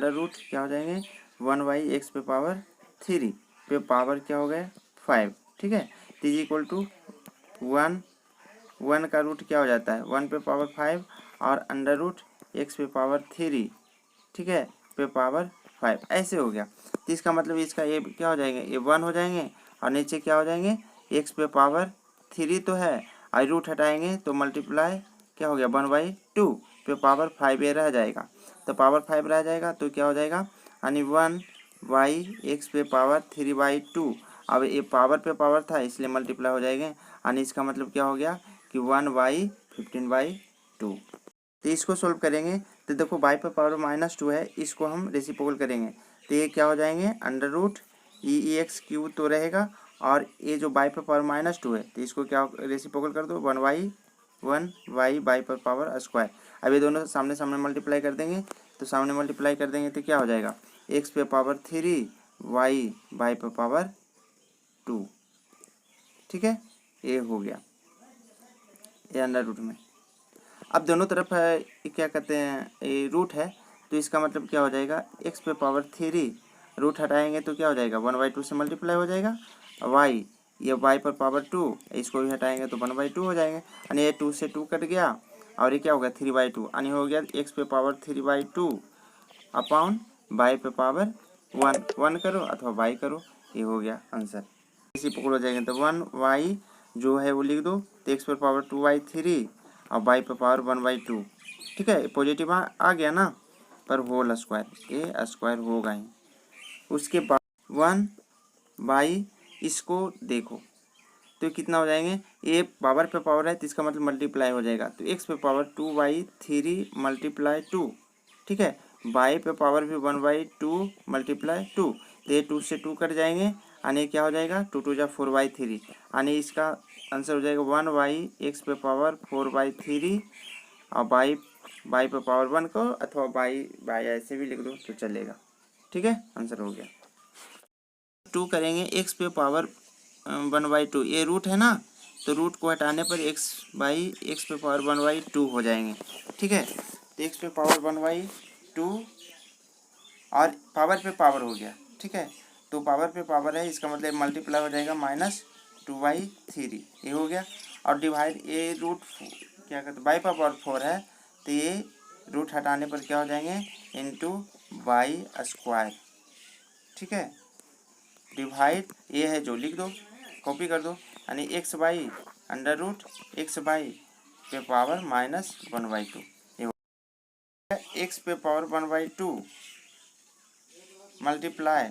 Under root क्या हो जाएंगे 1/x पे पावर 3 पे पावर क्या हो गया 5, ठीक है। तो इज इक्वल टू 1 का रूट क्या हो जाता है 1 पे पावर 5 और अंडर रूट x पे पावर 3, ठीक है, पे पावर 5, ऐसे हो गया। तो इसका मतलब इसका ये क्या हो जाएंगे ये 1 हो जाएंगे और नीचे क्या हो जाएंगे x पे पावर 3 तो है और रूट हटाएंगे तो मल्टीप्लाई क्या हो गया 1/2 पे पावर 5 ये रह जाएगा। तो पावर 5 रह जाएगा तो क्या हो जाएगा यानी 1/x पे पावर 3/2। अब ये पावर पे पावर था इसलिए मल्टीप्लाई हो जाएंगे यानी इसका मतलब क्या हो गया कि 1/15/2। तो इसको सोल्व करेंगे तो देखो बाई पे पावर -2 है, इसको हम रेसिप्रोकल करेंगे तो ये क्या हो जाएंगे अंडर रूट EX क्यूब तो रहेगा और ये जो बाई पे पावर -2 है तो इसको क्या रेसिप्रोकल कर दो 1/1 बाई पर पावर स्क्वायर। अब ये दोनों सामने सामने मल्टीप्लाई कर देंगे तो सामने मल्टीप्लाई कर देंगे तो क्या हो जाएगा x पे पावर 3 y बाई पर पावर 2, ठीक है, ये हो गया ये अंडर रूट में। अब दोनों तरफ है क्या कहते हैं ये रूट है तो इसका मतलब क्या हो जाएगा x पे पावर 3 रूट हटाएंगे तो क्या हो जाएगा 1/2 से मल्टीप्लाई हो जाएगा y, ये y पर पावर 2 इसको भी हटाएंगे तो 1/2 हो जाएंगे यानी ये 2 से 2 कट गया और ये क्या हो गया 3/2 यानी हो गया x पे पावर 3/2 अपॉन y पे पावर 1 करो अथवा y करो, ये हो गया आंसर। इसी पकड़ हो जाएगा तो 1y जो है वो लिख दो तो x पर पावर 2/3 और y पर पावर 1/2, ठीक है, पॉजिटिव आ गया ना पर होल स्क्वायर ये स्क्वायर होगा ही। उसके बाद 1/, इसको देखो तो कितना हो जाएंगे ये पावर पे पावर है तो इसका मतलब मल्टीप्लाई हो जाएगा तो x पे पावर 2/3 मल्टीप्लाई 2, ठीक है, y पे पावर भी 1/2 मल्टीप्लाई 2 तो ये 2 से 2 कट जाएंगे यानी क्या हो जाएगा 2 2 जा 4/3 यानी इसका आंसर हो जाएगा 1/x पे पावर 4/3 और y पे पावर 1 को अथवा y ऐसे भी लिख दो तो चलेगा, ठीक है, आंसर हो गया। 2 करेंगे x पे पावर 1/2 ये रूट है ना तो रूट को हटाने पर x पे पावर 1/2 हो जाएंगे, ठीक है। तो x पे पावर 1/2 और पावर पे पावर हो गया, ठीक है, तो पावर पे पावर है इसका मतलब मल्टीप्लाई हो जाएगा -2/3 ये हो गया और डिवाइड ये रूट क्या कहते हैं बाई पर पावर 4 है तो ये रूट हटाने पर क्या हो जाएंगे इंटू बाई स्क्वायर, ठीक है, डिवाइड ये है जो लिख दो कॉपी कर दो यानी x/, अंडर रूट x/ पे पावर -1/2 ये हो गया x पे power 1/2 multiply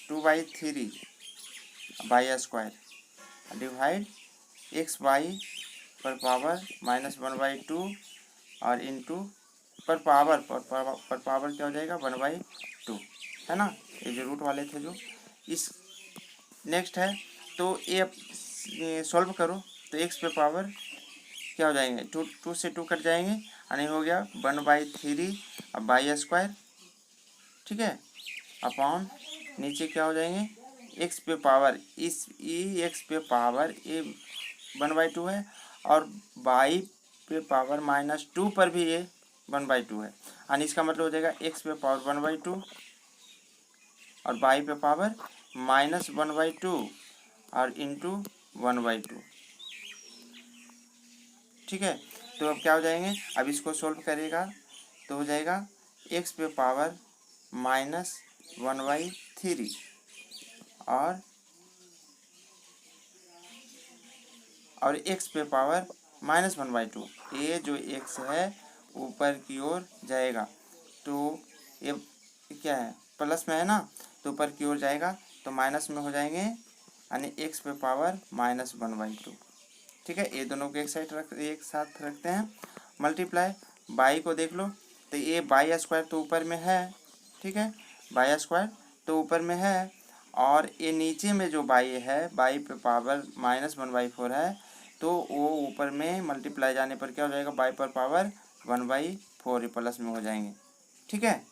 2/3 by square divide x/, पर पावर -1/2 और इंटू पर पावर क्या हो जाएगा 1/2, है ना, ये जो रूट वाले थे जो इस नेक्स्ट है तो ये सॉल्व करो तो x पे पावर क्या हो जाएंगे 2 से 2 कट जाएंगे यानी हो गया 1/3 अब बाई स्क्वायर, ठीक है, अपॉन नीचे क्या हो जाएंगे x पे पावर इस x पे पावर ये 1/2 है और y पे पावर -2 पर भी ये 1/2 है यानी इसका मतलब हो जाएगा x पे पावर 1/2 और y पे पावर -1/2 और इंटू 1/2, ठीक है। तो अब क्या हो जाएंगे अब इसको सोल्व करेगा तो हो जाएगा x पे पावर -1/3 और x पे पावर -1/2 ये जो x है ऊपर की ओर जाएगा तो ये क्या है प्लस में है ना तो ऊपर की ओर जाएगा तो माइनस में हो जाएंगे यानी x पे पावर -1/2, ठीक है, ये दोनों को एक साथ रखते हैं मल्टीप्लाई बाई को देख लो तो ये बाई स्क्वायर तो ऊपर में है, ठीक है, बाई स्क्वायर तो ऊपर में है और ये नीचे में जो बाई है बाई पे पावर -1/4 है तो वो ऊपर में मल्टीप्लाई जाने पर क्या हो जाएगा बाई पर पावर 1/4 प्लस में हो जाएंगे, ठीक है,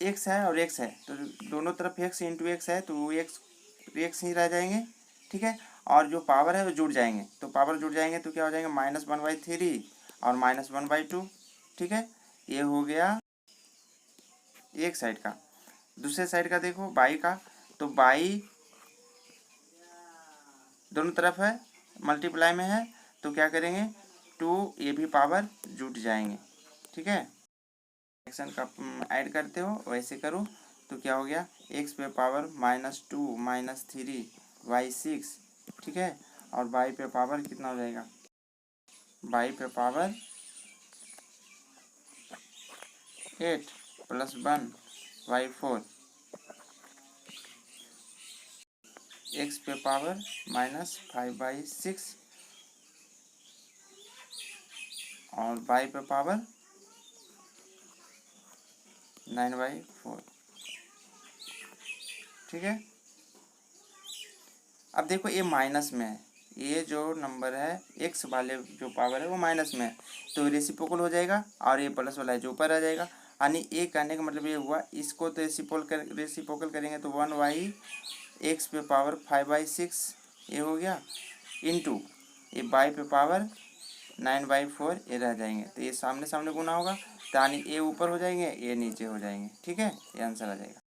x है और x है तो दोनों तरफ x इंटू x है तो x ही रह जाएंगे, ठीक है, और जो पावर है वो जुड़ जाएंगे तो पावर जुड़ जाएंगे तो क्या हो जाएंगे -1/3 और -1/2, ठीक है, ये हो गया एक साइड का। दूसरे साइड का देखो बाई का, तो बाई दोनों तरफ है, मल्टीप्लाई में है, तो क्या करेंगे 2 ये भी पावर जुट जाएंगे। ठीक है, फ्रैक्शन का ऐड करते हो वैसे करो, तो क्या हो गया x पे पावर -2 -3 बाई 6। ठीक है, और बाई पे पावर कितना हो जाएगा, बाई पे पावर 8 + 1 बाई 4, x पे पावर -5/6 और बाई पे पावर 9/4। ठीक है, अब देखो ये माइनस में है, ये जो नंबर है x वाले जो पावर है वो माइनस में है, तो रेसिप्रोकल हो जाएगा, और ये प्लस वाला है जो ऊपर आ जाएगा। यानी ये कहने का मतलब ये हुआ, इसको तो रेसिप्रोकल करेंगे तो 1/x पे पावर 5/6 ये हो गया, इनटू ये बाई पे पावर 9/4 ये रह जाएंगे, तो ये सामने सामने गुना होगा, तो यानी ये ऊपर हो जाएंगे ये नीचे हो जाएंगे। ठीक है, ये आंसर आ जाएगा।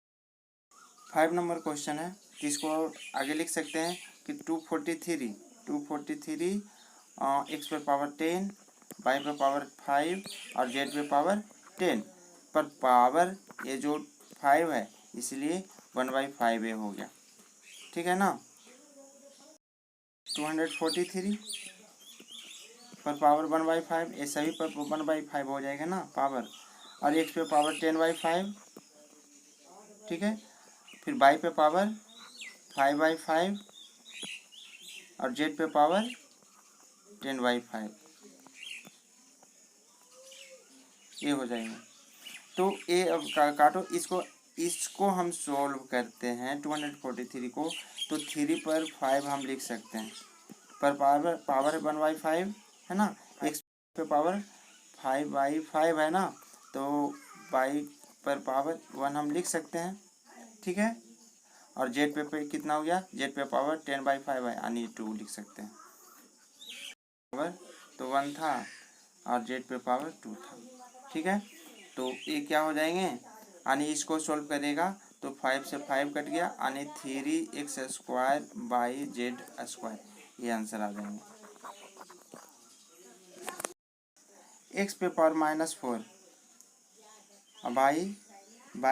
5 नंबर क्वेश्चन है, जिसको आगे लिख सकते हैं कि 243 x पे पावर 10 y पे पावर 5 और z पे पावर 10 पर पावर ये जो 5 है इसलिए 1/5 ये हो गया। ठीक है ना, 243 पर पावर 1/5, ये सभी पर 1/5 हो जाएगा ना पावर, और x पे पावर 10/5। ठीक है, फिर y पे पावर 5/5 और z पे पावर 10/5 ये हो जाएंगे। तो ये अब काटो इसको, इसको हम सॉल्व करते हैं 243 को, तो 3 पर 5 हम लिख सकते हैं, पर पावर 1/5 है ना, x पे पावर 5/5 है ना, तो y पर पावर 1 हम लिख सकते हैं। ठीक है, और z पे कितना हो गया, z पे पावर 10/5 है, यानी 2 लिख सकते हैं। पावर तो 1 था और z पे पावर 2 था। ठीक है, तो ये क्या हो जाएंगे, यानी इसको सॉल्व करेगा तो 5 से 5 कट गया, यानी 3x² बाई z², ये आंसर आ जाएंगे। x पे पावर -4 और बाई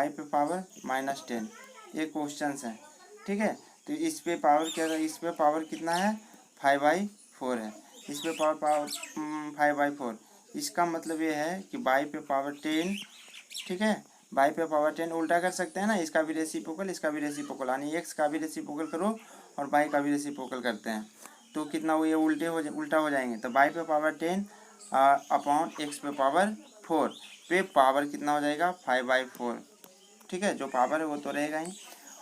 पे पावर -10, ये क्वेश्चन है। ठीक है, तो इस पे पावर क्या है, इस पे पावर कितना है 5/4 है, इस पे पावर 5/4, इसका मतलब ये है कि बाई पे पावर 10। ठीक है, बाई पे पावर 10 उल्टा कर सकते हैं ना, इसका भी रेसिप्रोकल इसका भी रेसिप्रोकल, यानी एक्स का भी रेसिप्रोकल करो और बाई का भी रेसिप्रोकल करते हैं, तो कितना वो ये उल्टा हो जाएंगे, तो बाई पे पावर 10 अपॉन एक्स पे पावर 4 पे पावर कितना हो जाएगा 5/4। ठीक है, जो पावर है वो तो रहेगा ही।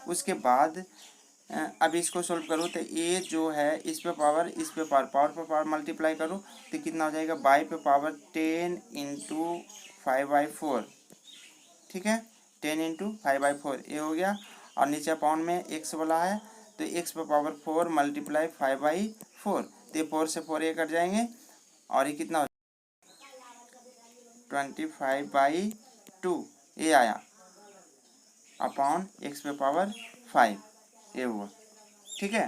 उसके बाद अब इसको सोल्व करो, तो ये जो है इस पे पावर पे पावर मल्टीप्लाई करो, तो कितना हो जाएगा बाई पे पावर 10 × 5/4। ठीक है, 10 × 5/4 ये हो गया, और नीचे अपॉन में x वाला है, तो x पे पावर 4 मल्टीप्लाई 5/4, तो ये 4 से 4 ये कट जाएंगे, और ये कितना हो 25/2 ये आया, अपॉन x पे पावर 5 ये हुआ। ठीक है,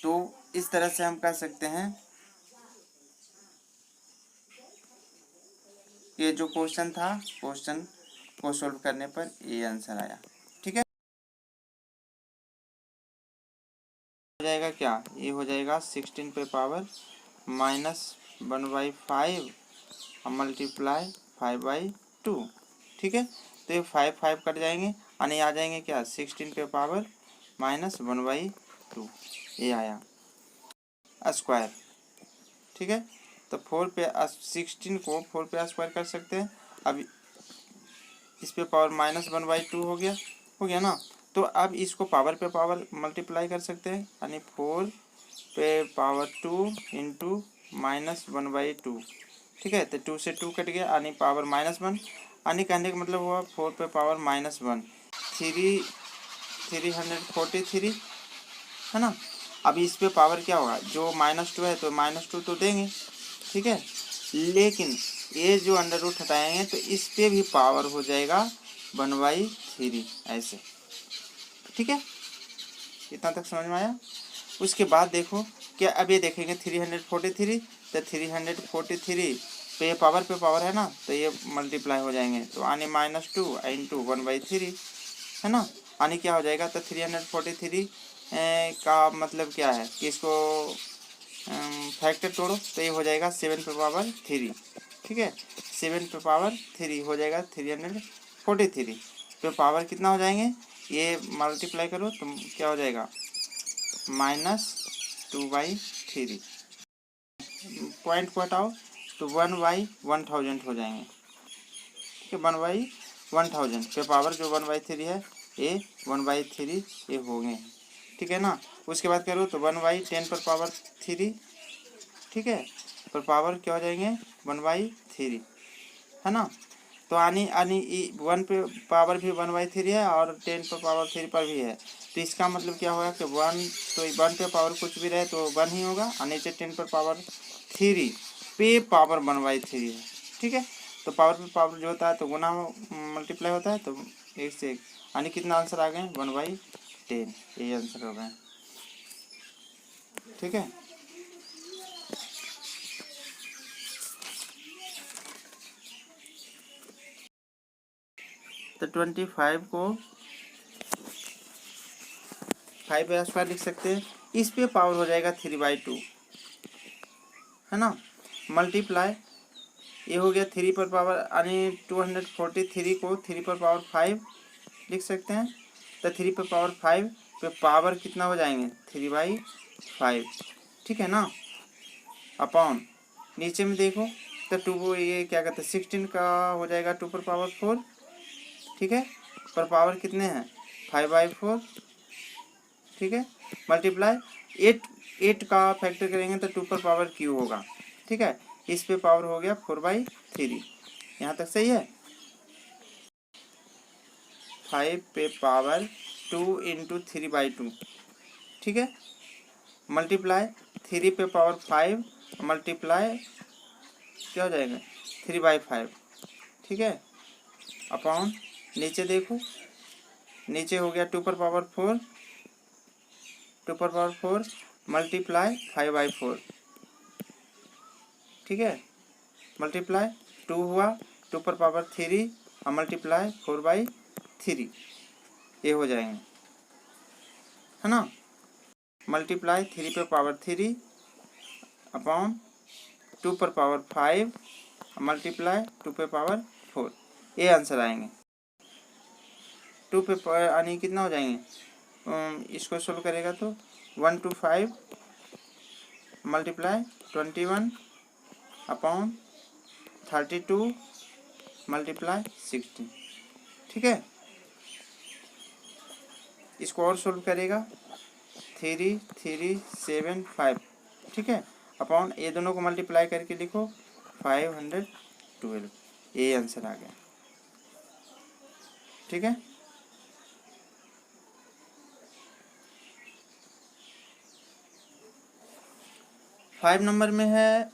तो इस तरह से हम कह सकते हैं ये जो क्वेश्चन था, क्वेश्चन को सॉल्व करने पर ये आंसर आया। ठीक है, हो जाएगा क्या, ये हो जाएगा 16 पे पावर -1/5 और मल्टीप्लाई 5/2। ठीक है, तो ये 5 कट जाएंगे, यानी आ जाएंगे क्या 16 पे पावर -1/2 ये आया स्क्वायर। ठीक है, तो 4 पे 16 को 4 पे स्क्वायर कर सकते हैं। अब इस पे पावर -1/2 हो गया ना, तो अब इसको पावर पे पावर मल्टीप्लाई कर सकते हैं, यानी 4 पे पावर 2 × -1/2। ठीक है, तो 2 से 2 कट गया, यानी पावर -1, यानी कहने का मतलब हुआ 4 पे पावर -1 343 है ना। अब इस पे पावर क्या होगा, जो -2 है तो -2 तो देंगे। ठीक है, लेकिन ये जो अंडर रूट हटाएंगे तो इस पे भी पावर हो जाएगा 1/3। 3 ऐसे। ठीक है, इतना तक समझ में आया। उसके बाद देखो क्या, अब ये देखेंगे 343, तो 343 पे पावर है ना, तो ये मल्टीप्लाई हो जाएंगे, तो आने -2 इंटू 1/3 है ना, आने क्या हो जाएगा, तो 343 का मतलब क्या है कि इसको फैक्टर तोड़ो, तो ये हो जाएगा 7 पे पावर 3। ठीक है, 7 पे पावर 3 हो जाएगा 343 पे पावर कितना हो जाएंगे, ये मल्टीप्लाई करो तो क्या हो जाएगा -2/3। पॉइंट को हटाओ तो 1/1000 हो जाएंगे। ठीक है, 1/1000 पे पावर जो 1/3 है, ये 1/3 ये होंगे। ठीक है ना, उसके बाद करो तो 1/10 पर पावर 3। ठीक है, पर पावर क्या हो जाएंगे 1/3 है ना, तो आनी आनी 1 पे पावर भी 1/3 है और 10 पे पावर 3 पर भी है, तो इसका मतलब क्या होगा कि 1, तो 1 पे पावर कुछ भी रहे तो 1 ही होगा, और नीचे 10 पर पावर 3 पे पावर 1/3 है। ठीक है, तो पावर पे पावर जो होता है तो गुना मल्टीप्लाई होता है, तो एक से एक, यानी कितना आंसर आ गए 1/10, यही आंसर हो गए। ठीक है, तो 25 को 5 लिख सकते हैं, इस पे पावर हो जाएगा 3/2 है ना, मल्टीप्लाई ये हो गया 3 पर पावर, यानी 243 को 3 पर पावर 5 लिख सकते हैं, तो 3 पर पावर 5 पे पावर कितना हो जाएंगे 3/5। ठीक है ना, अपॉन नीचे में देखो तो 2 ये क्या कहते हैं 16 का हो जाएगा 2 पर पावर 4। ठीक है, पर पावर कितने हैं 5/4। ठीक है, मल्टीप्लाई 8 का फैक्टर करेंगे तो 2 पर पावर क्यू होगा। ठीक है, इस पे पावर हो गया 4/3, यहाँ तक सही है। 5 पे पावर 2 इंटू 3/2। ठीक है, मल्टीप्लाई 3 पे पावर 5 मल्टीप्लाई क्या हो जाएगा 3/5। ठीक है, अपॉन नीचे देखो, नीचे हो गया 2 पर पावर 4, 2 पर पावर 4 मल्टीप्लाई 5/4। ठीक है, मल्टीप्लाई 2 हुआ 2 पर पावर 3 और मल्टीप्लाई 4/3 ये हो जाएंगे है ना, मल्टीप्लाई 3 पे पावर 3 अपॉन 2 पर पावर 5 मल्टीप्लाई 2 पे पावर 4, ये आंसर आएंगे। 2 पे यानी कितना हो जाएंगे, इसको सोल्व करेगा तो 1 to 5 मल्टीप्लाई 21 अपॉन 32 मल्टीप्लाई 16। ठीक है, इसको और सोल्व करेगा 3 3 7 5। ठीक है, अपॉन ये दोनों को मल्टीप्लाई करके लिखो 512, ये आंसर आ गया। ठीक है, फाइव नंबर में है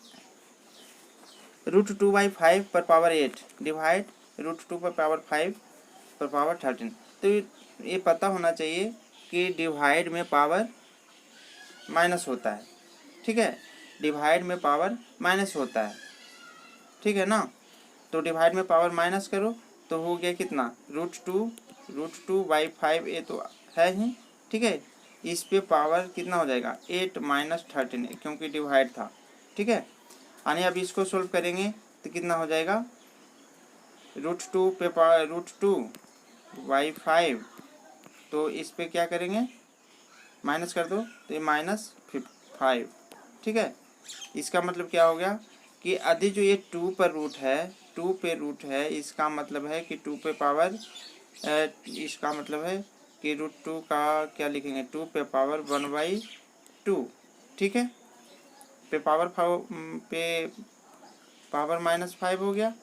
√2/5 पर पावर 8 डिवाइड √2 पर पावर 5 पर पावर 13। तो ये पता होना चाहिए कि डिवाइड में पावर माइनस होता है। ठीक है, डिवाइड में पावर माइनस होता है। ठीक है ना, तो डिवाइड में पावर माइनस करो तो हो गया कितना √2/5, ये तो है ही। ठीक है, इस पे पावर कितना हो जाएगा 8 - 13 क्योंकि डिवाइड था। ठीक है, यानी अब इसको सोल्व करेंगे तो कितना हो जाएगा √2 पे पावर √2/5, तो इस पे क्या करेंगे माइनस कर दो तो ये -5। ठीक है, इसका मतलब क्या हो गया कि आधी जो ये 2 पर रूट है 2 पे रूट है, इसका मतलब है कि 2 पे पावर इसका मतलब है कि √2 का क्या लिखेंगे 2 पे पावर 1/2। ठीक है, पे पावर -5 हो गया,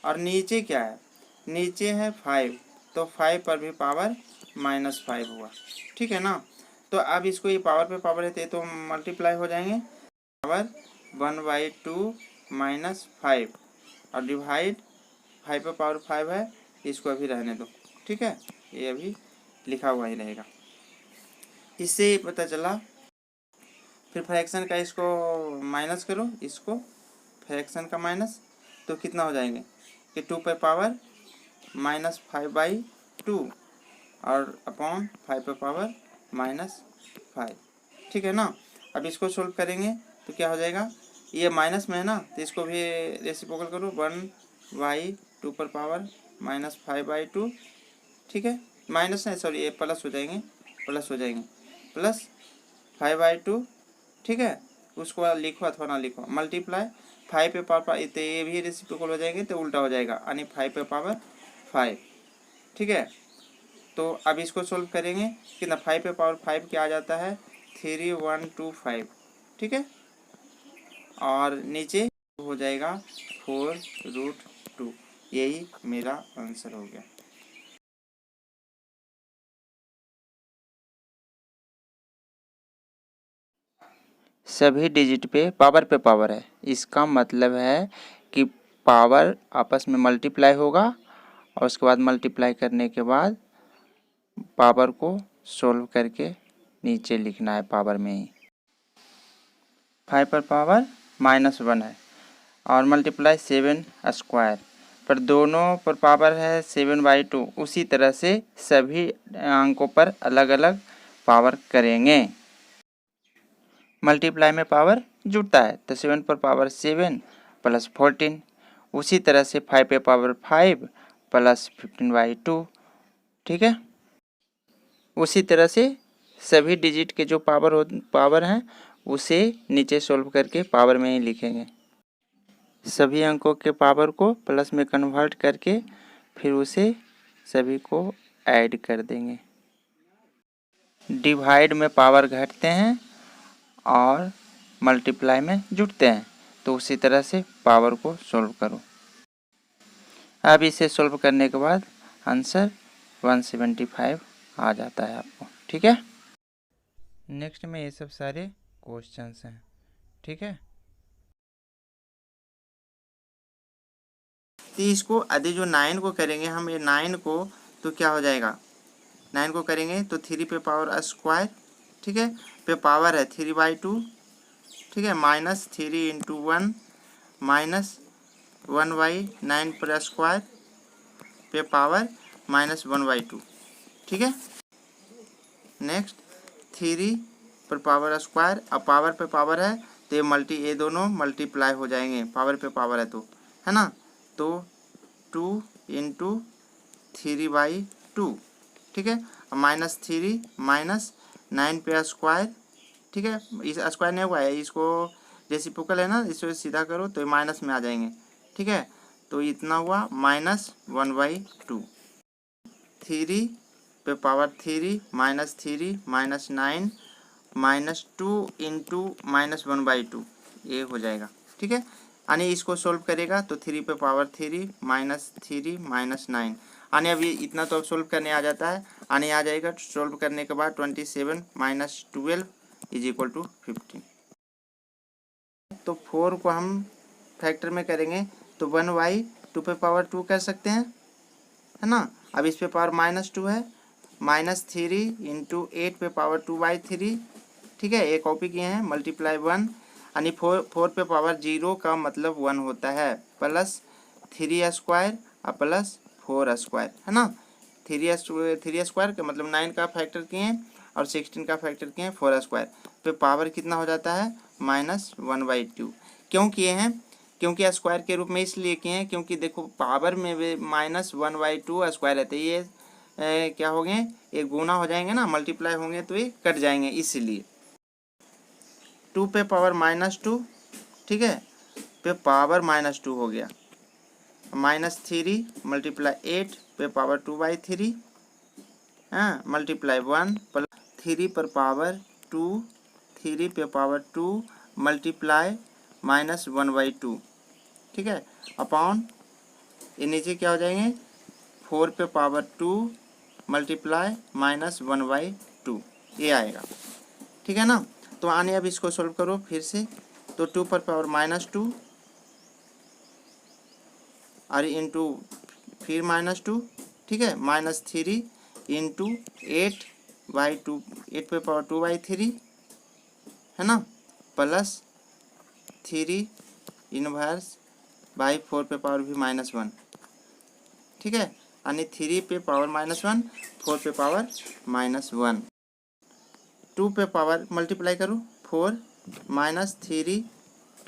और नीचे क्या है नीचे है 5, तो 5 पर भी पावर -5 हुआ। ठीक है ना, तो अब इसको ये पावर पे पावर है तो मल्टीप्लाई हो जाएंगे, पावर 1/2 -5 और डिवाइड 5 पे पावर 5 है, इसको अभी रहने दो। ठीक है, ये अभी लिखा हुआ ही रहेगा। इससे पता चला। फिर फ्रैक्शन का इसको माइनस करो, इसको फ्रैक्शन का माइनस, तो कितना हो जाएंगे कि 2 पे पावर -5/2 और अपॉन 5 पे पावर -5, ठीक है ना। अब इसको सोल्व करेंगे तो क्या हो जाएगा, ये माइनस में है ना, तो इसको भी रेसिप्रोकल करो, 1/2 पर पावर -5/2, ठीक है। माइनस नहीं, सॉरी, ये प्लस हो जाएंगे, प्लस 5/2, ठीक है। उसको लिखो अथवा ना लिखो, मल्टीप्लाई 5 पे पावर, तो ये भी रेसिप्रोकल हो जाएंगे तो उल्टा हो जाएगा, यानी 5 पे पावर 5, ठीक है। तो अब इसको सोल्व करेंगे कितना, 5 पे पावर 5 क्या आ जाता है, 3125, ठीक है। और नीचे हो जाएगा 4√2, यही मेरा आंसर हो गया। सभी डिजिट पे पावर है, इसका मतलब है कि पावर आपस में मल्टीप्लाई होगा और उसके बाद मल्टीप्लाई करने के बाद पावर को सोल्व करके नीचे लिखना है पावर में ही। 5 पर पावर -1 है और मल्टीप्लाई 7 स्क्वायर पर दोनों पर पावर है 7/2, उसी तरह से सभी अंकों पर अलग अलग पावर करेंगे। मल्टीप्लाई में पावर जुड़ता है तो 7 पर पावर 7 प्लस 14, उसी तरह से 5 पे पावर 5 प्लस 15/2, ठीक है। उसी तरह से सभी डिजिट के जो पावर हैं उसे नीचे सोल्व करके पावर में ही लिखेंगे। सभी अंकों के पावर को प्लस में कन्वर्ट करके फिर उसे सभी को ऐड कर देंगे। डिवाइड में पावर घटते हैं और मल्टीप्लाई में जुड़ते हैं, तो उसी तरह से पावर को सोल्व करो। अब इसे सोल्व करने के बाद आंसर 175 आ जाता है आपको, ठीक है। नेक्स्ट में ये सब सारे क्वेश्चंस हैं, ठीक है। तो इसको आदि जो 9 को करेंगे हम, ये 9 को तो क्या हो जाएगा, 9 को करेंगे तो 3 पे पावर स्क्वायर, ठीक है, पे पावर है 3/2, ठीक है, -3 × 1 -1/9 पर स्क्वायर पे पावर -1/2, ठीक है। नेक्स्ट 3 पर पावर स्क्वायर, अब पावर पे पावर है तो ये दोनों मल्टीप्लाई हो जाएंगे, पावर पे पावर है तो, है ना, तो 2 × 3/2, ठीक है, -3 -9 पे स्क्वायर, ठीक है, इस स्क्वायर नहीं हुआ है, इसको रेसिप्रोकल है ना, इसको सीधा करो तो माइनस में आ जाएंगे, ठीक है। तो इतना हुआ -1/2, 3 पे पावर 3 -3 -9 -2 × -1/2, ये हो जाएगा, ठीक है। यानी इसको सोल्व करेगा तो 3 पे पावर 3 -3 -9, यानी अभी इतना तो अब सोल्व करने आ जाता है, यानी आ जाएगा सोल्व करने के बाद 27 - 12 = 15। तो 4 को हम फैक्टर में करेंगे तो 1/2 पे पावर 2 कर सकते हैं, है ना। अब इस पे पावर -2 है, -3 × 8 पे पावर 2/3, ठीक है, ये कॉपी किए हैं, मल्टीप्लाई 1, यानी 4 पे पावर 0 का मतलब 1 होता है, प्लस 3 स्क्वायर और प्लस 4 स्क्वायर, है ना। 3 स्क्वायर का मतलब 9 का फैक्टर किए हैं और 16 का फैक्टर किए हैं 4 स्क्वायर पे पावर कितना हो जाता है -1/2। क्यों किए हैं, क्योंकि स्क्वायर के रूप में इसलिए किए हैं क्योंकि देखो पावर में -1/2 स्क्वायर है, तो ये क्या हो गए, ये गुना हो जाएंगे ना, मल्टीप्लाई होंगे तो ये कट जाएंगे, इसीलिए 2 पे पावर -2, ठीक है, पे पावर -2 हो गया, -3 × 8 पे पावर 2/3, हाँ, मल्टीप्लाई 1 प्लस 3 पर पावर 2, 3 पे पावर 2 मल्टीप्लाई -1/2, ठीक है, अपॉन ये नीचे क्या हो जाएंगे 4 पे पावर 2 मल्टीप्लाई -1/2, ये आएगा, ठीक है ना। तो आने अब इसको सोल्व करो फिर से, तो 2 पर पावर -2 और इंटू फिर -2, ठीक है, -3 इंटू 8/2, 8⁻²/3 है ना, प्लस 3 इनवर्स बाई 4⁻⁻1, ठीक है, यानी 3⁻⁻1, 4⁻⁻1, 2 पे पावर मल्टीप्लाई करो 4 -3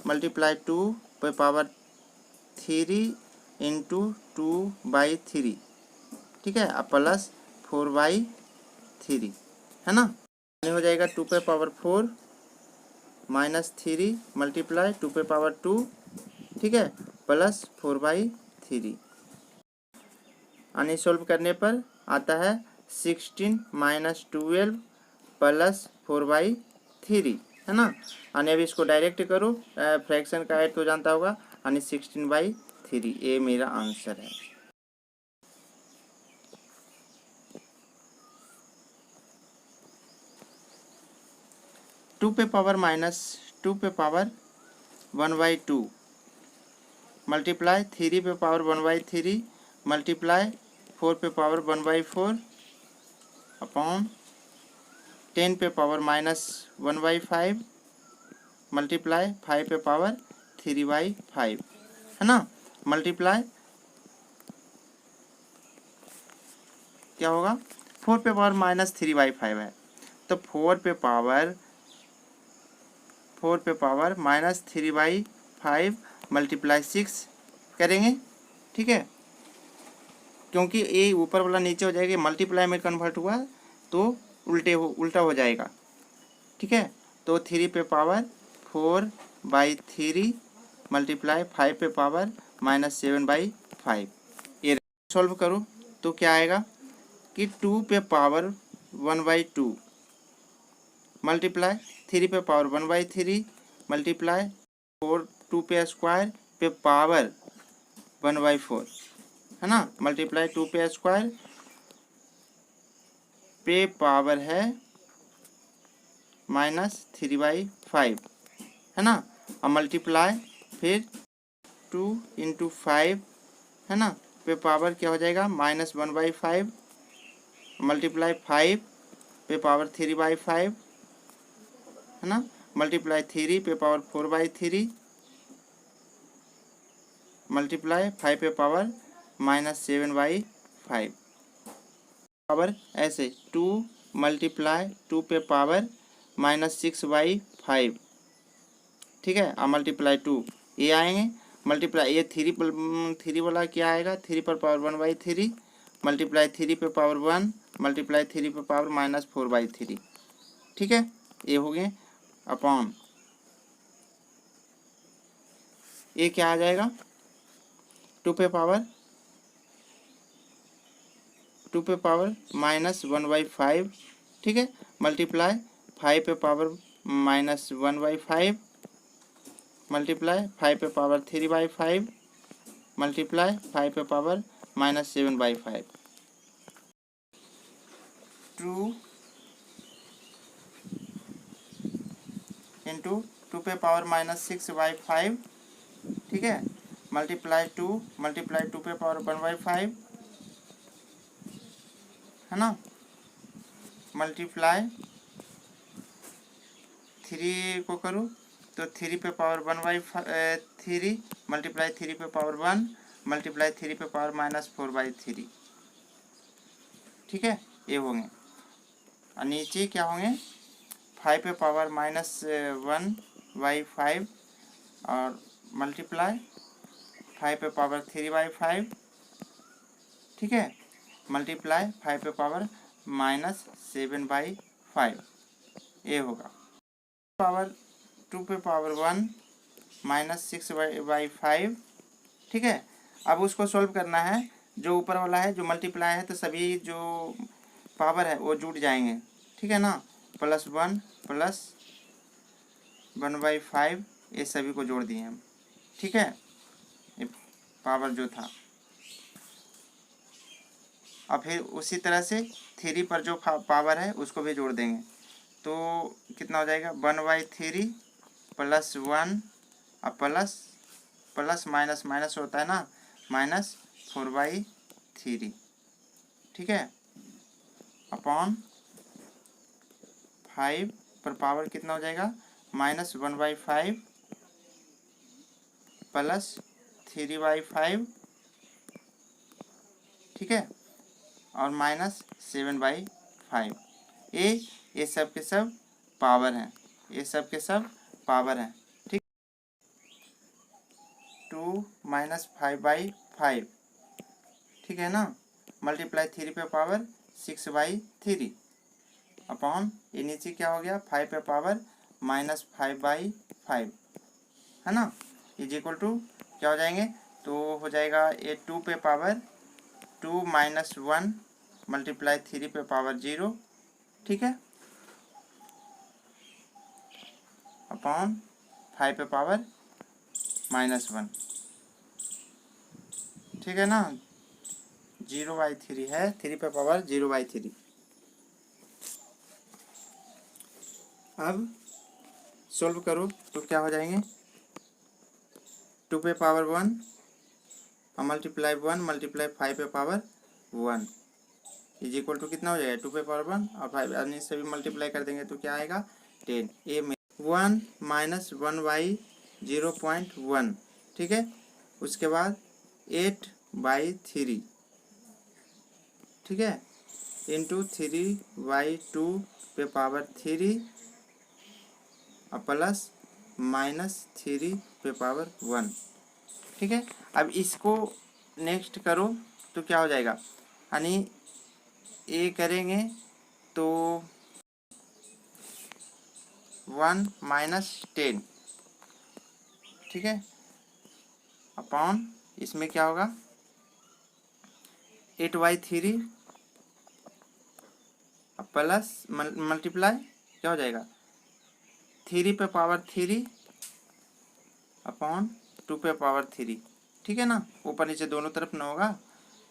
मल्टीप्लाई 2⁻3 इंटू 2/3, ठीक है, अब प्लस 4/3 है ना, हो जाएगा 2⁻4 -3 मल्टीप्लाई 2⁻2, ठीक है, प्लस 4/3, यानी सोल्व करने पर आता है 16 - 12 प्लस 4/3 है ना, यानी अभी इसको डायरेक्ट करो, फ्रैक्शन का ऐड तो जानता होगा, यानी 16/3, ये मेरा आंसर है। -2 पे पावर 1/2 मल्टीप्लाई 3 पे पावर 1/3 मल्टीप्लाई 4 पे पावर 1/4 अपॉन 10 पे पावर -1/5 मल्टीप्लाई 5 पे पावर 3/5 है ना, मल्टीप्लाई क्या होगा, 4 पे पावर -3/5 है, तो 4 पे पावर -3/5 मल्टीप्लाई 6 करेंगे, ठीक है, क्योंकि ये ऊपर वाला नीचे हो जाएगा, मल्टीप्लाई में कन्वर्ट हुआ तो उल्टा हो जाएगा, ठीक है, तो 3 पे पावर 4/3 मल्टीप्लाई 5 पे पावर -7/5, ये सॉल्व करो तो क्या आएगा कि 2 पे पावर 1/2 मल्टीप्लाई 3 पे पावर 1/3 मल्टीप्लाई 4 2 पे स्क्वायर पे पावर 1/4 है ना, मल्टीप्लाई 2 पे स्क्वायर पे पावर है -3/5 है ना, और मल्टीप्लाई फिर 2 इंटू 5 है ना, पे पावर क्या हो जाएगा -1/5 मल्टीप्लाई 5 पे पावर 3/5 है ना, मल्टीप्लाई 3 पे पावर 4/3 मल्टीप्लाई 5 पे पावर -7/5 पावर ऐसे 2 मल्टीप्लाई 2 पे पावर -6/5, ठीक है, और मल्टीप्लाई 2 ये आएंगे, मल्टीप्लाई ये 3 वाला क्या आएगा, 3 पर पावर 1/3 मल्टीप्लाई 3 पे पावर 1 मल्टीप्लाई 3 पे पावर -4/3, ठीक है, ये हो गए अपॉन ये क्या आ जाएगा 2 पे पावर -1/5, ठीक है, मल्टीप्लाई 5 पे पावर -1/5 मल्टीप्लाई 5 पे पावर 3/5 मल्टीप्लाई 5 पे पावर -7/5, 2 इंटू 2 पे पावर -6/5, ठीक है, मल्टीप्लाई 2 मल्टीप्लाई 2 पे पावर 1/5 है ना, मल्टीप्लाई 3 को करूँ तो 3 पे पावर 1/3 मल्टीप्लाई 3 पे पावर 1 मल्टीप्लाई 3 पे पावर -4/3, ठीक है, ये होंगे, और नीचे क्या होंगे 5 पे पावर -1/5 और मल्टीप्लाई 5 पे पावर 3/5, ठीक है, मल्टीप्लाई 5 पे पावर -7/5, ये होगा पावर 2 पे पावर 1 -6/5, ठीक है, अब उसको सॉल्व करना है, जो ऊपर वाला है जो मल्टीप्लाई है तो सभी जो पावर है वो जुड़ जाएंगे, ठीक है ना, +1 प्लस 1/5 ये सभी को जोड़ दिए हम, ठीक है, ये पावर जो था, और फिर उसी तरह से 3 पर जो पावर है उसको भी जोड़ देंगे, तो कितना हो जाएगा 1/3 +1 और प्लस माइनस माइनस होता है ना, -4/3, ठीक है, अपॉन 5 पर पावर कितना हो जाएगा -1/5 प्लस 3/5, ठीक है, और -7/5। ये सब के सब पावर हैं, ये सब के सब पावर हैं, ठीक। 2 - 5/5, ठीक है ना, मल्टीप्लाई 3 पे पावर 6/3 अपॉन ये नीचे क्या हो गया 5 पे पावर -5/5, है ना, इज इक्वल टू क्या हो जाएंगे, तो हो जाएगा ये 2 पे पावर 2 - 1 मल्टीप्लाई 3 पे पावर 0, ठीक है, अपॉन 5 पे पावर -1, ठीक है ना, 0/3 है, 3 पे पावर 0/3। अब सोल्व करो तो क्या हो जाएंगे, 2 पे पावर 1 और मल्टीप्लाई 1 मल्टीप्लाई 5 पे पावर 1 इज इक्वल टू कितना हो जाएगा 2 पे पावर 1 और 5 अन्य से भी मल्टीप्लाई कर देंगे तो क्या आएगा 10। ए में 1 - 1/0.1, ठीक है, उसके बाद 8/3, ठीक है, इंटू 3/2 पे पावर 3 और प्लस -3 पे पावर 1, ठीक है। अब इसको नेक्स्ट करो तो क्या हो जाएगा, यानी ये करेंगे तो 1 - 10, ठीक है, अपॉन इसमें क्या होगा 8/3 प्लस मल्टीप्लाई क्या हो जाएगा 3 पे पावर 3 अपॉन 2 पे पावर 3, ठीक है ना, ऊपर नीचे दोनों तरफ न होगा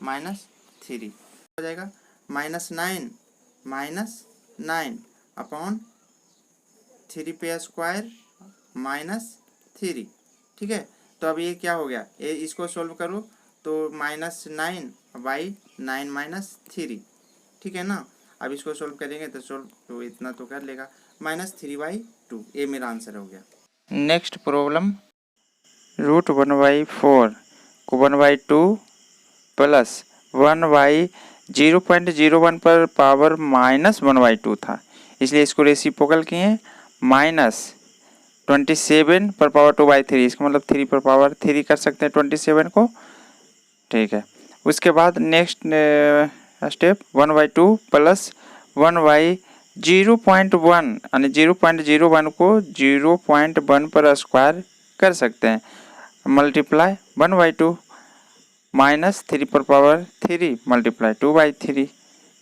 -3 हो जाएगा, -9 अपॉन 3 पे स्क्वायर -3, ठीक है। तो अब ये क्या हो गया, ये इसको सोल्व करो तो -9/9 - 3, ठीक है ना। अब इसको सोल्व करेंगे तो सोल्व तो इतना तो कर लेगा -3/2, ये मेरा आंसर हो गया। नेक्स्ट प्रॉब्लम, √1/4 को 1/2 प्लस 1/0.01 पर पावर -1/2 था, इसलिए इसको रेसिप्रोकल किए -27 पर पावर 2/3, इसका मतलब 3 पर पावर 3 कर सकते हैं 27 को, ठीक है। उसके बाद नेक्स्ट स्टेप 1/2 प्लस 1/0.1 यानी 0.01 को 0.1 पर स्क्वायर कर सकते हैं, मल्टीप्लाई 1/2 -3 पर पावर 3 मल्टीप्लाई 2/3,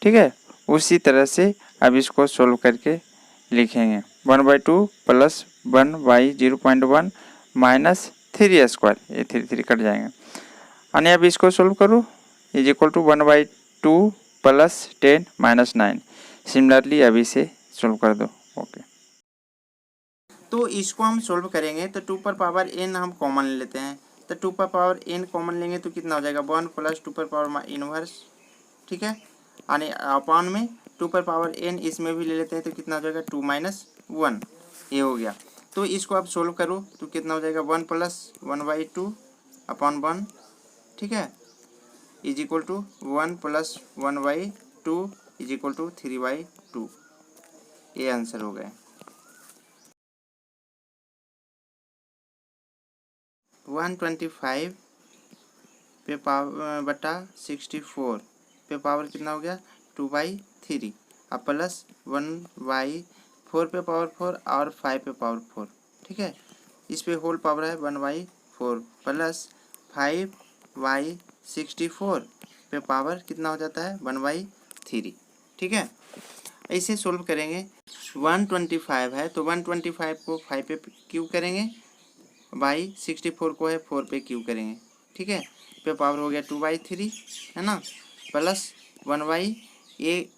ठीक है। उसी तरह से अब इसको सोल्व करके लिखेंगे 1/2 प्लस 1/0.1 -3 स्क्वायर, ये 3 कट जाएंगे, यानी अब इसको सोल्व करो is equal to 1/2 plus 10 -9। Similarly अभी से सोल्व कर दो, ओके। तो इसको हम सोल्व करेंगे तो 2 पर पावर n हम कॉमन ले लेते हैं, तो 2 पर पावर n कॉमन लेंगे तो कितना हो जाएगा 1 प्लस 2 पर पावर इनवर्स, ठीक है, यानी अपॉन में 2 पर पावर n इसमें भी ले लेते हैं तो कितना हो जाएगा 2 - 1, ये हो गया। तो इसको आप सोल्व करो तो कितना हो जाएगा 1 प्लस 1/2 अपॉन 1, ठीक है, is equal to 1 plus 1/2 is equal to 3/2, ये आंसर हो गया। 125 पे पावर बटा 64 पे पावर कितना हो गया 2/3 अब प्लस 1/4 पे पावर 4 और 5 पे पावर 4, ठीक है, इस पे होल पावर है 1/4 प्लस 5/64 पे पावर कितना हो जाता है 1/3, ठीक है। ऐसे सोल्व करेंगे 125 है तो 125 को 5 पे क्यू करेंगे, बाई 64 को है 4 पे क्यू करेंगे, ठीक है, पे पावर हो गया 2/3, है ना, प्लस 1/, ये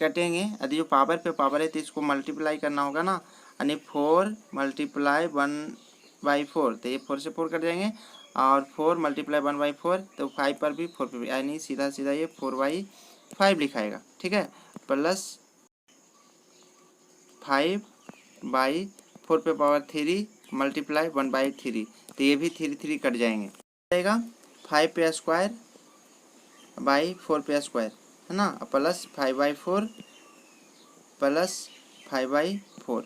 कटेंगे, यदि जो पावर पे पावर है तो इसको मल्टीप्लाई करना होगा ना, यानी 4 × 1/4 तो ये 4 से 4 कट जाएंगे और 4 मल्टीप्लाई 1/4, तो 5 पर भी 4 पर, यानी सीधा सीधा ये 4/5 लिखाएगा। ठीक है, प्लस 5/4 पे पावर 3 मल्टीप्लाई 1/3, तो ये भी 3 कट जाएंगे, जाएगा 5 पे स्क्वायर बाई 4 पे स्क्वायर, है ना, प्लस 5/4 प्लस 5/4।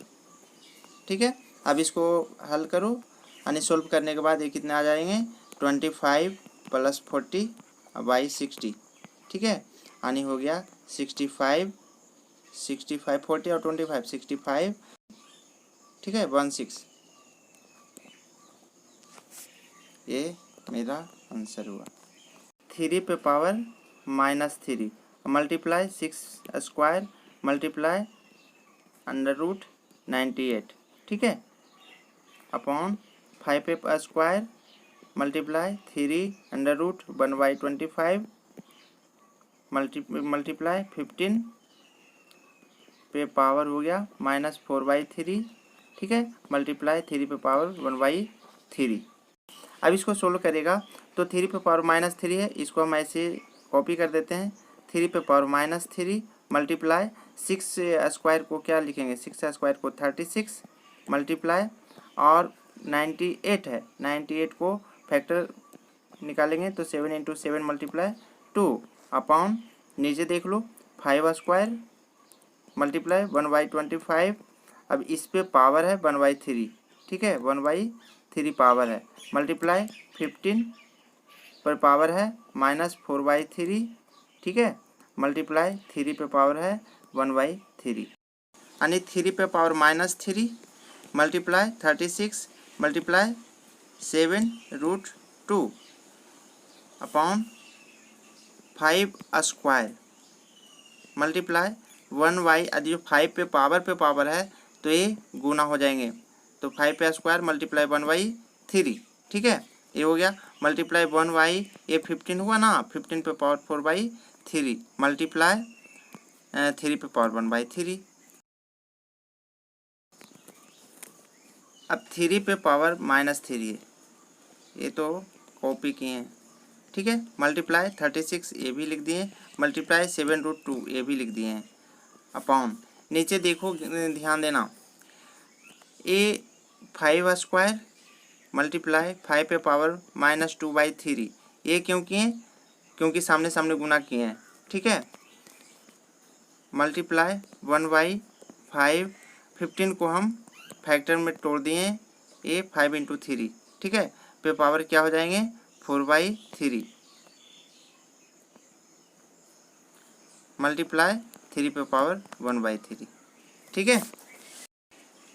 ठीक है, अब इसको हल करो, यानी सोल्व करने के बाद ये कितने आ जाएंगे, 25 प्लस 40/60। ठीक है, यानी हो गया 65 40 और 25 65। ठीक है, 16, ये मेरा आंसर हुआ। 3 पे पावर -3 मल्टीप्लाई 6 स्क्वायर मल्टीप्लाई √98। ठीक है, अपॉन 5 पे स्क्वायर मल्टीप्लाई 3 √1/25 मल्टीप्लाई 15 पे पावर हो गया -4/3। ठीक है, मल्टीप्लाई 3 पे पावर 1/3। अब इसको सोल्व करेगा तो 3 पे पावर -3 है, इसको हम ऐसे कॉपी कर देते हैं। 3 पे पावर -3 मल्टीप्लाई 6 स्क्वायर को क्या लिखेंगे, 6 स्क्वायर को 36 मल्टीप्लाई और 98 है, 98 को फैक्टर निकालेंगे तो 7 × 7 मल्टीप्लाई 2 अपॉन नीचे देख लो 5 स्क्वायर मल्टीप्लाई 1/25। अब इस पे पावर है 1/3। ठीक है, 1/3 पावर है मल्टीप्लाई 15 पर पावर है -4/3। ठीक है, मल्टीप्लाई 3 पे पावर है 1/3, यानी 3 पे power -3 multiply 36 multiply 7√2 upon 5 square multiply 1/, यदि 5 पे पावर है तो ये गुना हो जाएंगे, तो 5 पे स्क्वायर मल्टीप्लाई 1/3। ठीक है, ये हो गया मल्टीप्लाई 1/, ये 15 हुआ ना, 15 पे पावर 4/3 मल्टीप्लाई 3 पे पावर 1/3। अब 3 पे पावर -3 है, ये तो कॉपी किए हैं। ठीक है, मल्टीप्लाई 36 ये भी लिख दिए, मल्टीप्लाई 7√2 ये भी लिख दिए हैं, अपॉन नीचे देखो ध्यान देना, ये 5 स्क्वायर मल्टीप्लाई 5 पे पावर -2/3, ये क्यों किए, क्योंकि सामने सामने गुना किए हैं। ठीक है, मल्टीप्लाई 1/5 15 को हम फैक्टर में तोड़ दिए, ये 5 × 3। ठीक है, पे पावर क्या हो जाएंगे 4/3 मल्टीप्लाई 3 पे पावर 1/3। ठीक है,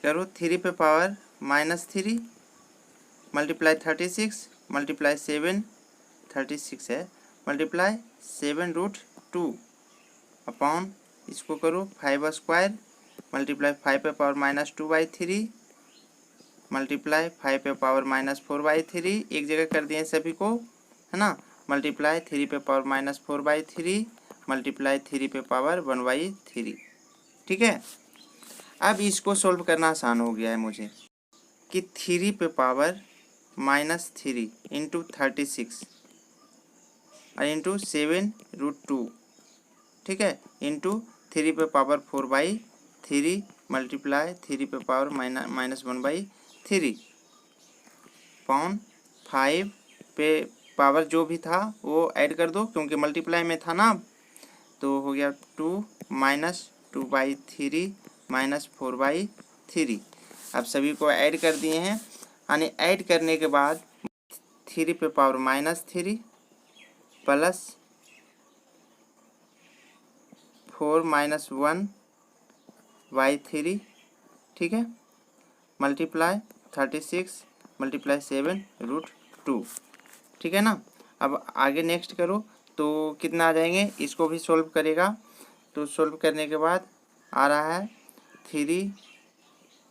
करो 3 पे पावर -3 मल्टीप्लाई 36 मल्टीप्लाई 7 36 है मल्टीप्लाई 7√2 अपॉन इसको करो 5 स्क्वायर मल्टीप्लाई 5 पे पावर -2/3 मल्टीप्लाई 5 पे पावर -4/3, एक जगह कर दिए सभी को, है ना, मल्टीप्लाई 3 पे पावर -4/3 मल्टीप्लाई 3 पे पावर 1/3। ठीक है, अब इसको सोल्व करना आसान हो गया है मुझे, कि 3 पे पावर -3 इंटू 36 और इंटू 7√2। ठीक है, इंटू 3 पे पावर 4/3 मल्टीप्लाई 3 पे पावर -1/3 पॉन 5 पे पावर जो भी था वो ऐड कर दो, क्योंकि मल्टीप्लाई में था ना, तो हो गया 2 -2/3 -4/3। अब सभी को ऐड कर दिए हैं, यानी ऐड करने के बाद 3 पे पावर -3 प्लस 4 - 1/3। ठीक है, मल्टीप्लाई 36 मल्टीप्लाई 7√2। ठीक है ना, अब आगे नेक्स्ट करो तो कितना आ जाएंगे, इसको भी सोल्व करेगा, तो सोल्व करने के बाद आ रहा है 3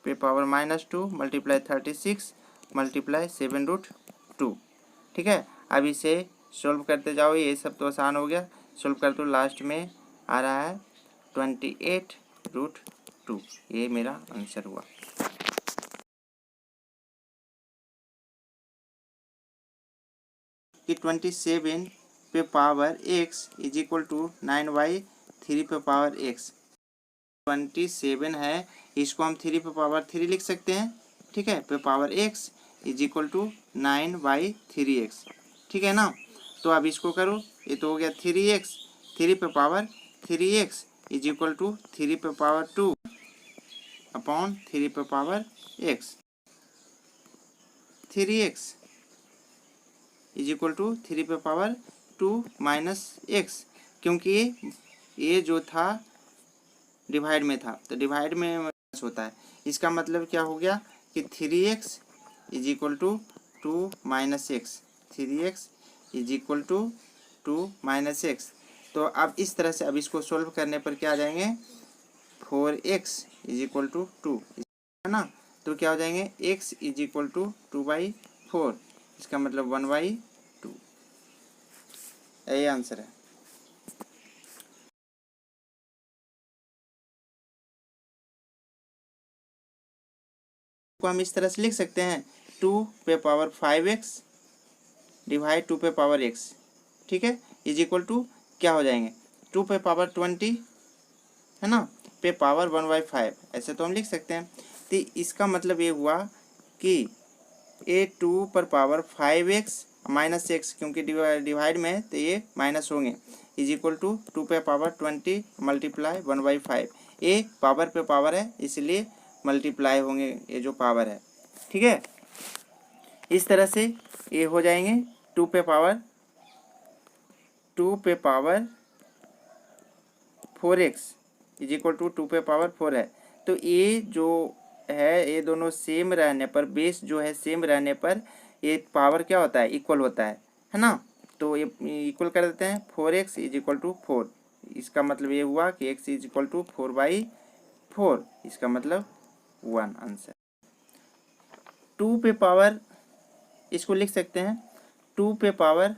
पे पावर -2 मल्टीप्लाई 36 मल्टीप्लाई 7√2। ठीक है, अब इसे सोल्व करते जाओ, ये सब तो आसान हो गया, सोल्व कर दो, लास्ट में आ रहा है 28√2, ये मेरा आंसर हुआ। कि 27 पे power x is equal to 9/3 पे पावर x। 27 है, इसको हम 3 पे पावर 3 लिख सकते हैं, ठीक है, पे power x is equal to 9/3x, ठीक है ना। तो अब इसको करो, ये तो हो गया 3x, 3 पे power 3x is equal to 3 पे पावर 2 अपॉन 3 पे power x। 3x is equal to 3 पे पावर 2 माइनस x, क्योंकि ये जो था डिवाइड में था, तो डिवाइड में माइनस होता है। इसका मतलब क्या हो गया कि 3x is equal to 2 minus x. 3x is equal to 2 minus x. तो अब इस तरह से अब इसको सोल्व करने पर क्या आ जाएंगे, 4x इज इक्वल टू 2, है ना। तो क्या हो जाएंगे, x इज इक्वल टू 2/4, इसका मतलब 1/2। यही आंसर है। को हम इस तरह से लिख सकते हैं, 2 पे पावर 5x डिवाइड 2 पे पावर x, ठीक है, इज इक्वल टू क्या हो जाएंगे, 2 पे पावर 20, है ना, पे पावर 1/5, ऐसे तो हम लिख सकते हैं। तो इसका मतलब ये हुआ कि ये 2 पर पावर 5x माइनस एक्स, क्योंकि डिवाइड में है तो ये माइनस होंगे, इज इक्वल टू 2 पे पावर 20 मल्टीप्लाई 1/5। ये पावर पे पावर है, इसलिए मल्टीप्लाई होंगे ये जो पावर है, ठीक है। इस तरह से ये हो जाएंगे 2 पे power 4x is equal to 2 पे पावर 4 है। तो ये जो है, ये दोनों सेम रहने पर, बेस जो है सेम रहने पर ये पावर क्या होता है, इक्वल होता है ना। तो ये इक्वल कर देते हैं, 4x इज इक्वल टू 4। इसका मतलब ये हुआ कि x इज इक्वल टू 4/4, इसका मतलब 1 आंसर। 2 पे पावर, इसको लिख सकते हैं 2 पे पावर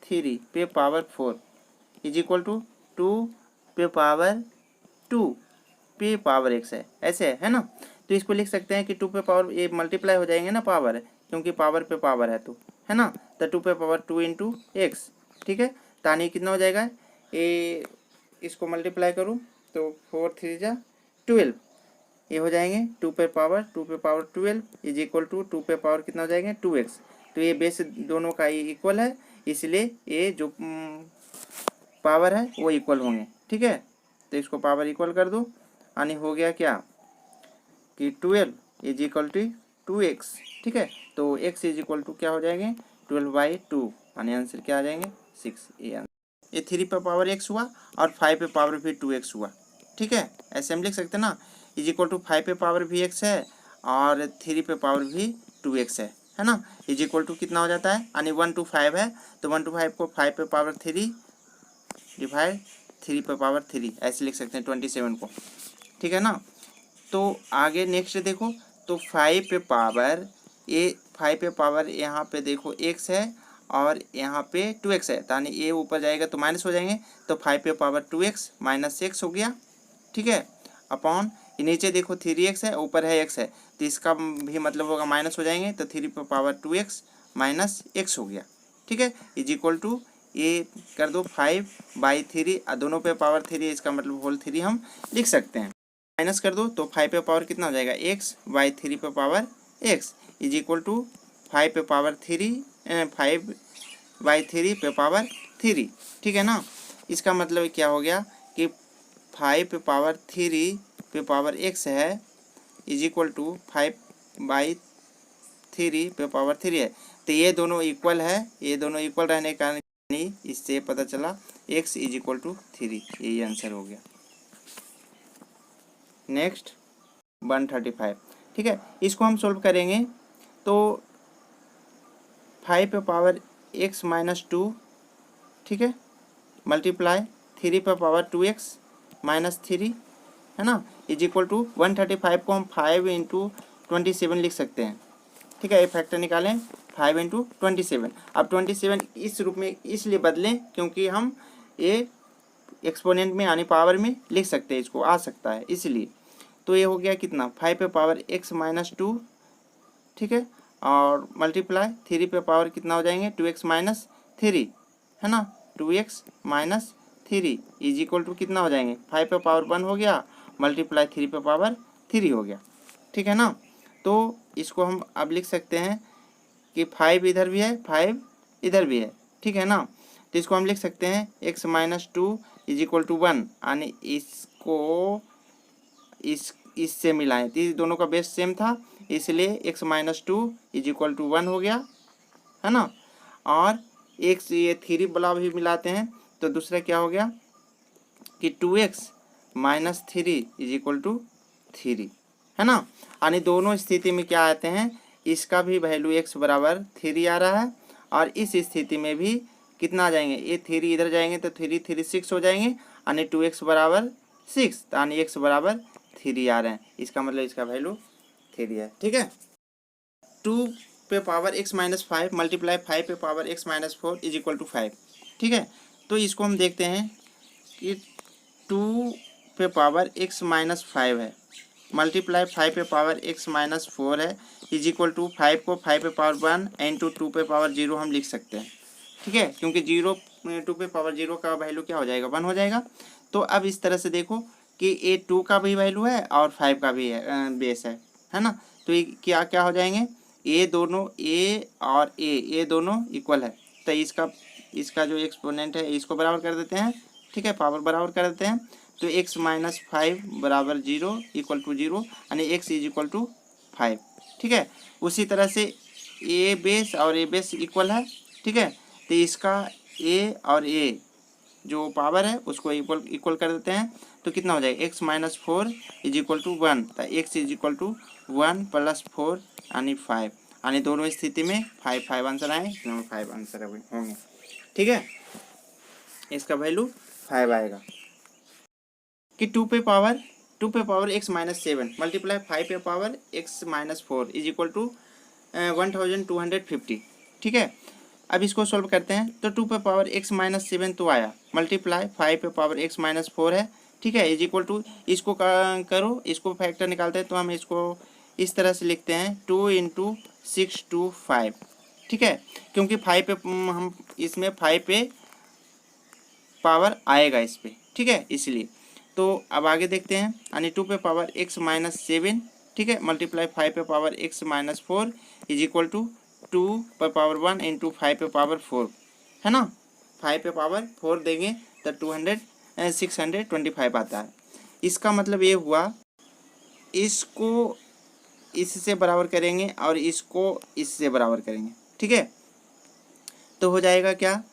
3 पे पावर 4 इज इक्वल टू 2 पे पावर 2 पे पावर x है, ऐसे है ना। तो इसको लिख सकते हैं कि 2 पे पावर, ये मल्टीप्लाई हो जाएंगे ना पावर, क्योंकि पावर पे पावर है, तो है ना। तो 2 पे पावर 2 इंटू एक्स, ठीक है। तानी कितना हो जाएगा, ये इसको मल्टीप्लाई करूँ तो 4 3 जा 12, ये हो जाएंगे 2 पे पावर 12 इज इक्वल टू 2 पे पावर कितना हो जाएंगे 2x। तो ये बेस दोनों का इक्वल है, इसलिए ये जो पावर है वो इक्वल होंगे, ठीक है। तो इसको पावर इक्वल कर दो, यानी हो गया क्या कि 12 इज इक्वल टू 2x, ठीक है। तो x इज इक्वल टू क्या हो जाएंगे 12/2, यानी आंसर क्या आ जाएंगे 6। ये 3 पे पावर x हुआ और 5 पे पावर भी 2x हुआ, ठीक है। ऐसे हम लिख सकते हैं ना, इज इक्वल टू 5 पे पावर भी x है और 3 पे पावर भी 2x है ना। इज इक्वल टू कितना हो जाता है, यानी 1 to 5 है, तो 1 to 5 को 5 पे पावर 3 डिवाइड 3 पे पावर 3, ऐसे लिख सकते हैं 27 को, ठीक है ना। तो आगे नेक्स्ट देखो, तो 5 पे पावर, ये 5 पे पावर यहाँ पे देखो x है और यहाँ पे 2x है, यानी ये ऊपर जाएगा तो माइनस हो जाएंगे, तो 5 पे पावर 2x माइनस x हो गया, ठीक है, अपॉन नीचे देखो 3x है, ऊपर है x है, तो इसका भी मतलब होगा माइनस हो जाएंगे, तो 3 पे पावर 2x माइनस x हो गया, ठीक है, इज इक्वल टू ये कर दो 5/3, दोनों पे पावर 3 है, इसका मतलब होल 3 हम लिख सकते हैं। माइनस कर दो तो 5 पे पावर कितना हो जाएगा x/3 पे power x is equal to 5 पे पावर 3 5/3 पे पावर 3, ठीक है ना। इसका मतलब क्या हो गया कि 5 पे पावर 3 पे पावर x है इज इक्वल टू 5/3 पे पावर 3 है। तो ये दोनों इक्वल है, ये दोनों इक्वल रहने के कारण इससे पता चला x इज इक्वल टू 3, यही आंसर हो गया। नेक्स्ट 135, ठीक है, इसको हम सोल्व करेंगे तो 5 पे पावर x माइनस 2, ठीक है, मल्टीप्लाई 3 पे पावर 2x माइनस 3, है ना, इज इक्वल टू 135 को हम 5 इंटू 27 लिख सकते हैं, ठीक है। ये फैक्टर निकालें 5 इंटू 27। अब 27 इस रूप में इसलिए बदलें क्योंकि हम ये एक्सपोनेंट में यानी पावर में लिख सकते हैं, इसको आ सकता है इसलिए। तो ये हो गया कितना 5 पे पावर x माइनस 2, ठीक है, और मल्टीप्लाई 3 पे पावर कितना हो जाएंगे 2x माइनस 3, है ना, 2x minus 3 is equal to कितना हो जाएंगे 5 पे पावर 1 हो गया, मल्टीप्लाई 3 पे पावर 3 हो गया, ठीक है ना। तो इसको हम अब लिख सकते हैं कि 5 इधर भी है 5 इधर भी है, ठीक है ना। तो इसको हम लिख सकते हैं x minus 2 is equal to 1, यानी इसको इससे मिलाएं तो दोनों का बेस सेम था, इसलिए x minus 2 is equal to 1 हो गया, है ना। और x ये 3 वाला भी मिलाते हैं तो दूसरा क्या हो गया कि 2x minus 3 is equal to 3, है ना। यानी दोनों स्थिति में क्या आते हैं, इसका भी वैल्यू x बराबर 3 आ रहा है, और इस स्थिति में भी कितना आ जाएंगे, ये 3 इधर जाएंगे तो 3 3 6 हो जाएंगे, यानी 2x बराबर 6, यानी x बराबर 3 आ रहे हैं, इसका मतलब इसका वैल्यू 3 है, ठीक है। 2 पे पावर x माइनस 5 मल्टीप्लाई 5 पे power x minus 4 is equal to 5, ठीक है। तो इसको हम देखते हैं कि 2 पे पावर x माइनस 5 है, मल्टीप्लाई 5 पे पावर x माइनस 4 है, इज इक्वल टू 5 को 5 पे पावर 1 इंटू 2 पे पावर 0 हम लिख सकते हैं, ठीक है, क्योंकि 2 पे पावर 0 का वैल्यू क्या हो जाएगा 1 हो जाएगा। तो अब इस तरह से देखो कि ये 2 का भी वैल्यू है और 5 का भी है, बेस है ना। तो ये क्या क्या हो जाएंगे, ये दोनों a और a ये दोनों इक्वल है, तो इसका जो एक्सपोनेंट है इसको बराबर कर देते हैं, ठीक है, पावर बराबर कर देते हैं। तो x माइनस 5 बराबर 0 इक्वल टू 0, यानी x इज इक्वल टू 5, ठीक है। उसी तरह से a बेस और a बेस इक्वल है, ठीक है। तो इसका a और a जो पावर है उसको इक्वल कर देते हैं, तो कितना हो जाएगा x minus 4 is equal to 1, तो x is equal to 1 plus 4 यानी 5, यानी दोनों स्थिति में 5 आंसर आए, 5 आंसर होंगे, ठीक है, इसका वैल्यू 5 आएगा। कि 2 पे पावर x माइनस 7 मल्टीप्लाई 5 पे power x minus 4 is equal to 1250, ठीक है। अब इसको सोल्व करते हैं, तो 2 पे पावर x माइनस 7 तो आया, मल्टीप्लाई 5 पे पावर x माइनस 4 है, ठीक है, इज इक्वल टू इसको करो, इसको फैक्टर निकालते हैं तो हम इसको इस तरह से लिखते हैं 2 इंटू 6 टू 5, ठीक है, क्योंकि 5 पे हम इसमें 5 पे पावर आएगा इस पर, ठीक है, इसलिए। तो अब आगे देखते हैं, यानी 2 पे पावर x माइनस 7, ठीक है, मल्टीप्लाई 5 पे power x minus 4 is equal to 2 पे पावर 1 इंटू 5 पे पावर 4, है ना। 5 पे पावर 4 देंगे तो 625 आता है। इसका मतलब ये हुआ, इसको इससे बराबर करेंगे और इसको इससे बराबर करेंगे, ठीक है, तो हो जाएगा क्या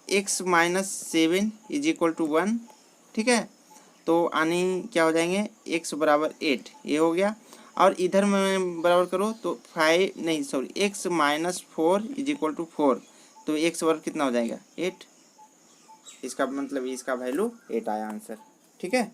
x minus 7 is equal to 1, ठीक है। तो आने क्या हो जाएंगे x बराबर 8 ये हो गया, और इधर में बराबर करो तो 5 नहीं sorry x minus 4 is equal to 4, तो x बराबर कितना हो जाएगा 8, इसका मतलब इसका वैल्यू 8 आया आंसर, ठीक है।